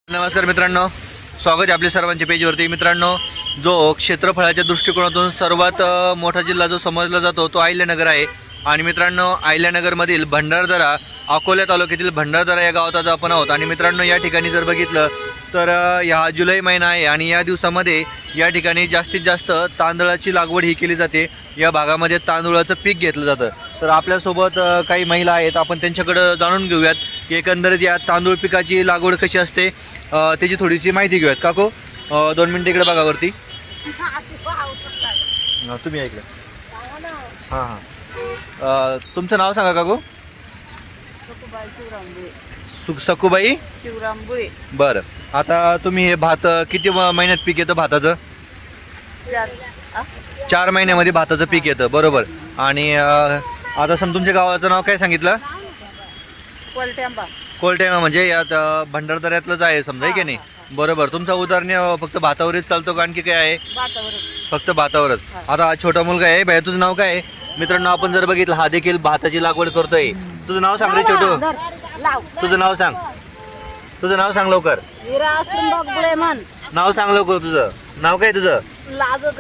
नमस्कार मित्रांनो, स्वागत आहे आपल्या सर्वांच्या पेजवरती. मित्रांनो, जो क्षेत्रफळाच्या दृष्टिकोनातून सर्वात मोठा जिल्हा जो समजला जातो तो अहिल्यानगर आहे. आणि मित्रांनो, अहिल्यानगरमधील भंडारदरा, अकोला तालुक्यातील भंडारदरा या गावात आज आपण आहोत. आणि मित्रांनो, या ठिकाणी जर बघितलं तर हा जुलै महिना आहे आणि या दिवसामध्ये या ठिकाणी जास्तीत जास्त तांदळाची लागवड ही केली जाते. या भागामध्ये तांदूळाचं पीक घेतलं जातं. तर आपल्यासोबत काही महिला आहेत, आपण त्यांच्याकडं जाणून घेऊयात की एकंदरीत या तांदूळ पिकाची लागवड कशी असते, त्याची थोडीशी माहिती घेऊयात. काको, 2 मिनिटं इकडे बघा वरती. तुम्ही ऐकलं. हां हां, तुमचं नाव सांगा काको. सखूबाई शिवराम बुळे. बरं, आता तुम्ही हे भात किती महिन्यात पीक येतं भाताचं? 4 महिन्यामध्ये भाताचं पीक येतं, बरोबर. आणि आता समजा तुमच्या गावाचं नाव काय सांगितलं? कोलटेंबा. कोलटेमा, म्हणजे यात भंडारदऱ्यातलंच आहे समजा, आहे की नाही? बरोबर. तुमचा उदाहरण फक्त भातावरच चालतो का आणखी काय आहे? फक्त भातावरच. आता छोटा मुलगा आहे, भैया तुझं नाव काय आहे? मित्रांनो, आपण जर बघितलं हा देखील भाताची लागवड करतोय. तुझं नाव सांग रे छोटू. तुझं नाव सांग, तुझं नाव सांग लवकर. नाव सांग लवकर. तुझं नाव काय? तुझं.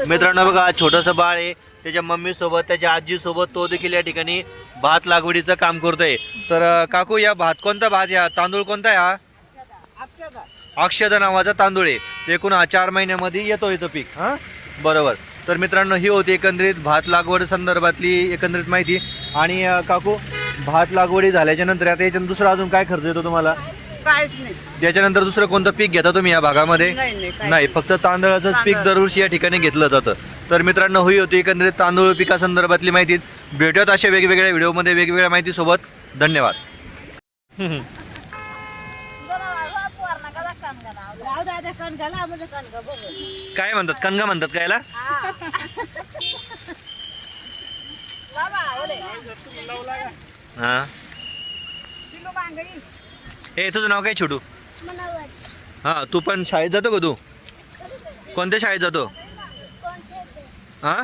मित्रांनो बघा, छोटंसं बाळ आहे, त्याच्या मम्मी सोबत त्याच्या आजी सोबत तो देखील या ठिकाणी भात लागवडीचं काम करतोय. तर काकू, या भात कोणता भात, या तांदूळ कोणता आहे? हा अक्षदा नावाचा तांदूळ आहे. ते एकूण 4 महिन्यामध्ये येतो इथं पीक. हां, बरोबर. तर मित्रांनो, ही होती एकंदरीत भात लागवड संदर्भातली एकंदरीत माहिती. आणि काकू, भात लागवडी झाल्याच्या नंतर आता याच्यानं दुसरा अजून काय खर्च येतो तुम्हाला? काहीच नाही. त्याच्यानंतर दुसरं कोणतं पीक घेता तुम्ही या भागामध्ये? नाही, फक्त तांदळाचंच पीक दरवर्षी या ठिकाणी घेतलं जातं. तर मित्रांनो, ही होती एकंदरीत तांदूळ पिकासंदर्भातली माहिती. भेटूयात अशा वेगवेगळ्या व्हिडिओमध्ये वेगवेगळ्या माहितीसोबत. धन्यवाद. काय म्हणतात? कणगा म्हणतात का याला? हा, ए तुझं नाव काय छोटू? हा, तू पण शाळेत जातो का? तू कोणत्या शाळेत जातो? हा,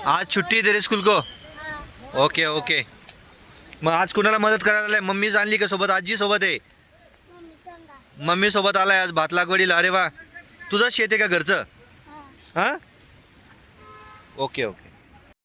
आज छुट्टी तेरे स्कूल को? Okay okay. मग आज कुणाला मदत करायला आलाय? मम्मी आणली का सोबत? आजी सोबत आहे? मम्मी सोबत आलाय आज भात लागवडीला. अरे वा, तुझं शेत आहे का घरचं? हा, ओके ओके.